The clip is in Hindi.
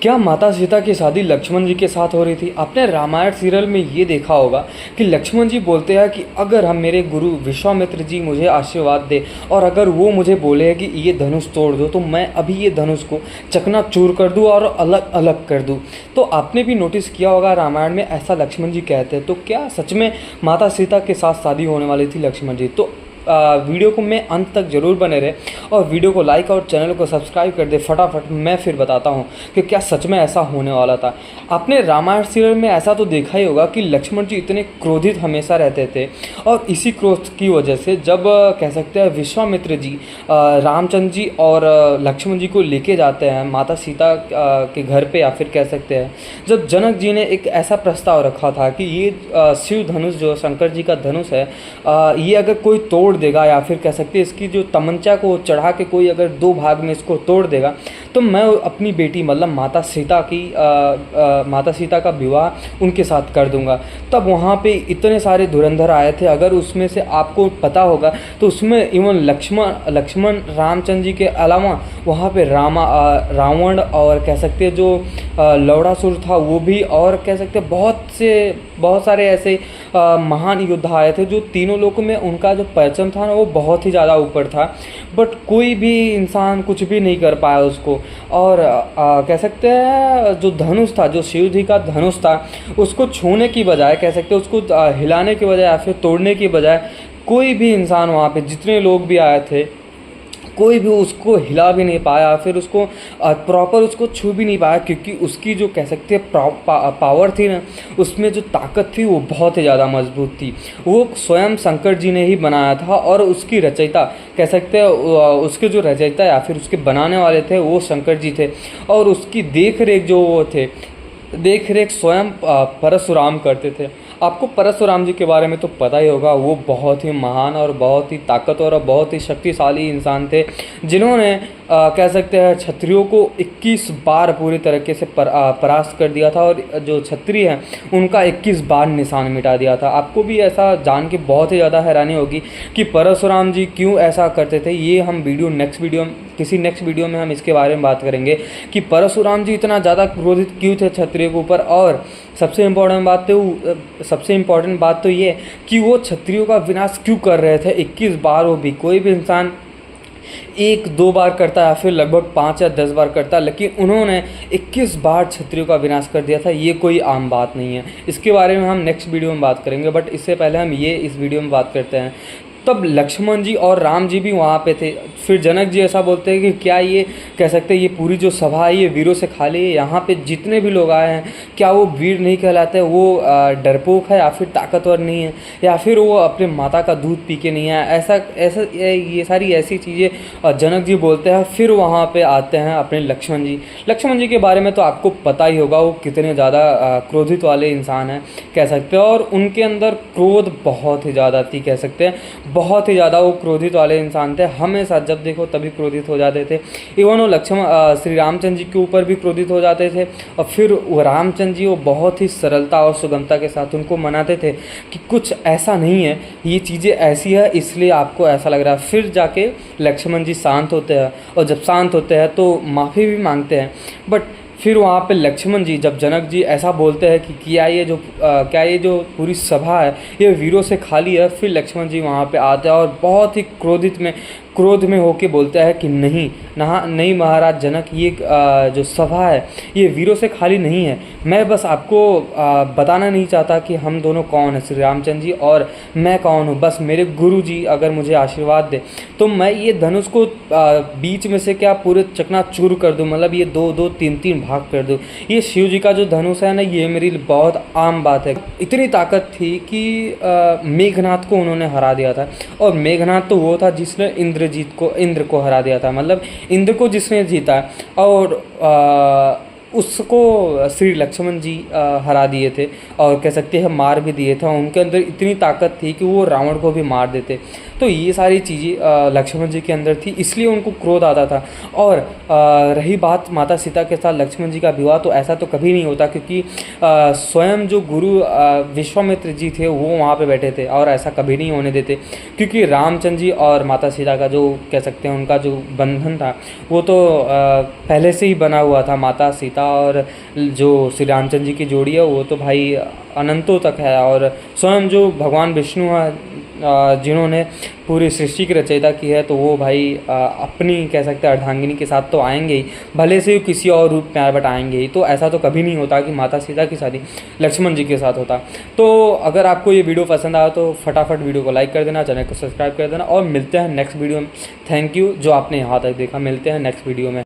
क्या माता सीता की शादी लक्ष्मण जी के साथ हो रही थी? आपने रामायण सीरियल में ये देखा होगा कि लक्ष्मण जी बोलते हैं कि अगर हम मेरे गुरु विश्वामित्र जी मुझे आशीर्वाद दे और अगर वो मुझे बोले कि ये धनुष तोड़ दो तो मैं अभी ये धनुष को चकनाचूर कर दूँ और अलग अलग कर दूँ। तो आपने भी नोटिस किया होगा रामायण में ऐसा लक्ष्मण जी कहते हैं। तो क्या सच में माता सीता के साथ शादी होने वाली थी लक्ष्मण जी? तो वीडियो को में अंत तक ज़रूर बने रहे और वीडियो को लाइक और चैनल को सब्सक्राइब कर दे फटाफट। मैं फिर बताता हूँ कि क्या सच में ऐसा होने वाला था। आपने रामायण सीरियल में ऐसा तो देखा ही होगा कि लक्ष्मण जी इतने क्रोधित हमेशा रहते थे और इसी क्रोध की वजह से जब कह सकते हैं विश्वामित्र जी रामचंद्र जी और लक्ष्मण जी को लेके जाते हैं माता सीता के घर पे, या फिर कह सकते हैं जब जनक जी ने एक ऐसा प्रस्ताव रखा था कि ये शिव धनुष जो शंकर जी का धनुष है ये अगर कोई तोड़ देगा या फिर कह सकते हैं इसकी जो तमंचा को चढ़ा के कोई अगर दो भाग में इसको तोड़ देगा तो मैं अपनी बेटी मतलब माता सीता का विवाह उनके साथ कर दूंगा। तब वहाँ पे इतने सारे धुरंधर आए थे, अगर उसमें से आपको पता होगा तो उसमें इवन लक्ष्मण रामचंद्र जी के अलावा वहाँ पे रावण और कह सकते हैं जो लौड़ासुर था वो भी, और कह सकते हैं बहुत सारे ऐसे महान योद्धा आए थे जो तीनों लोगों में उनका जो परचम था ना वो बहुत ही ज़्यादा ऊपर था। बट कोई भी इंसान कुछ भी नहीं कर पाया उसको। और कह सकते हैं जो धनुष था, जो शिव जी का धनुष था, उसको छूने की बजाय कह सकते हैं उसको हिलाने की बजाय या फिर तोड़ने की बजाय कोई भी इंसान वहाँ पे जितने लोग भी आए थे कोई भी उसको हिला भी नहीं पाया, फिर उसको प्रॉपर उसको छू भी नहीं पाया, क्योंकि उसकी जो कह सकते हैं पावर थी ना, उसमें जो ताकत थी वो बहुत ही ज़्यादा मजबूत थी। वो स्वयं शंकर जी ने ही बनाया था और उसकी रचयिता कह सकते हैं उसके जो रचयिता या फिर उसके बनाने वाले थे वो शंकर जी थे। और उसकी देख रेख जो वो थे, देख रेख स्वयं परशुराम करते थे। आपको परशुराम जी के बारे में तो पता ही होगा, वो बहुत ही महान और बहुत ही ताकतवर और बहुत ही शक्तिशाली इंसान थे जिन्होंने कह सकते हैं क्षत्रियों को 21 बार पूरी तरीके से परास्त कर दिया था और जो क्षत्रिय हैं उनका 21 बार निशान मिटा दिया था। आपको भी ऐसा जान के बहुत ही ज़्यादा हैरानी होगी कि परशुराम जी क्यों ऐसा करते थे। ये हम किसी नेक्स्ट वीडियो में हम इसके बारे में बात करेंगे कि परशुराम जी इतना ज़्यादा क्रोधित क्यों थे क्षत्रिय के ऊपर। और सबसे इम्पोर्टेंट बात तो ये कि वो क्षत्रियों का विनाश क्यों कर रहे थे 21 बार। वो भी कोई भी इंसान 1-2 बार करता है या फिर लगभग 5 या 10 बार करता है, लेकिन उन्होंने 21 बार क्षत्रियों का विनाश कर दिया था। ये कोई आम बात नहीं है। इसके बारे में हम नेक्स्ट वीडियो में बात करेंगे, बट इससे पहले हम इस वीडियो में बात करते हैं। तब लक्ष्मण जी और राम जी भी वहाँ पे थे। फिर जनक जी ऐसा बोलते हैं कि क्या ये कह सकते हैं ये पूरी जो सभा है ये वीरों से खाली है, यहाँ पे जितने भी लोग आए हैं क्या वो वीर नहीं कहलाते, वो डरपोक है या फिर ताकतवर नहीं है, या फिर वो अपने माता का दूध पी के नहीं है। ऐसा ये सारी ऐसी चीज़ें जनक जी बोलते हैं। फिर वहाँ पे आते हैं अपने लक्ष्मण जी के बारे में तो आपको पता ही होगा, वो कितने ज़्यादा क्रोधित वाले इंसान हैं कह सकते हैं। और उनके अंदर क्रोध बहुत ही ज़्यादा थी, कह सकते हैं बहुत ही ज़्यादा वो क्रोधित वाले इंसान थे। हमेशा जब देखो तभी क्रोधित हो जाते थे। इवन वो श्री रामचंद्र जी के ऊपर भी क्रोधित हो जाते थे। और फिर वो रामचंद्र जी वो बहुत ही सरलता और सुगमता के साथ उनको मनाते थे कि कुछ ऐसा नहीं है, ये चीज़ें ऐसी है इसलिए आपको ऐसा लग रहा है। फिर जाके लक्ष्मण जी शांत होते हैं और जब शांत होते हैं तो माफ़ी भी मांगते हैं। बट फिर वहाँ पे लक्ष्मण जी जब जनक जी ऐसा बोलते हैं कि क्या ये जो पूरी सभा है ये वीरों से खाली है, फिर लक्ष्मण जी वहाँ पे आते हैं और बहुत ही क्रोध में होके बोलता है कि नहीं महाराज जनक, ये जो सभा है ये वीरों से खाली नहीं है। मैं बस आपको बताना नहीं चाहता कि हम दोनों कौन हैं, श्री रामचंद्र जी और मैं कौन हूँ। बस मेरे गुरु जी अगर मुझे आशीर्वाद दे तो मैं ये धनुष को बीच में से क्या पूरे चकनाचूर कर दूँ, मतलब ये 2-2 3-3 भाग कर दूँ। ये शिव जी का जो धनुष है ना, ये मेरी बहुत आम बात है। इतनी ताकत थी कि मेघनाथ को उन्होंने हरा दिया था। और मेघनाथ तो वो था जिसने इंद्र को हरा दिया था, मतलब इंद्र को जिसने जीता। और उसको श्री लक्ष्मण जी हरा दिए थे और कह सकते हैं मार भी दिए थे। उनके अंदर इतनी ताकत थी कि वो रावण को भी मार देते। तो ये सारी चीज़ें लक्ष्मण जी के अंदर थी, इसलिए उनको क्रोध आता था। और रही बात माता सीता के साथ लक्ष्मण जी का विवाह, तो ऐसा तो कभी नहीं होता, क्योंकि स्वयं जो गुरु विश्वामित्र जी थे वो वहाँ पे बैठे थे और ऐसा कभी नहीं होने देते, क्योंकि रामचंद्र जी और माता सीता का जो कह सकते हैं उनका जो बंधन था वो तो पहले से ही बना हुआ था। माता सीता और जो श्री रामचंद्र जी की जोड़ी है वो तो भाई अनंतों तक है। और स्वयं जो भगवान विष्णु हैं जिन्होंने पूरी सृष्टि की रचयिता की है, तो वो भाई अपनी कह सकते हैं अर्धांगिनी के साथ तो आएंगे ही, भले से किसी और रूप में आए बट आएंगे ही। तो ऐसा तो कभी नहीं होता कि माता सीता की शादी लक्ष्मण जी के साथ होता। तो अगर आपको ये वीडियो पसंद आया तो फटाफट वीडियो को लाइक कर देना, चैनल को सब्सक्राइब कर देना, और मिलते हैं नेक्स्ट वीडियो में। थैंक यू जो आपने यहाँ तक देखा, मिलते हैं नेक्स्ट वीडियो में।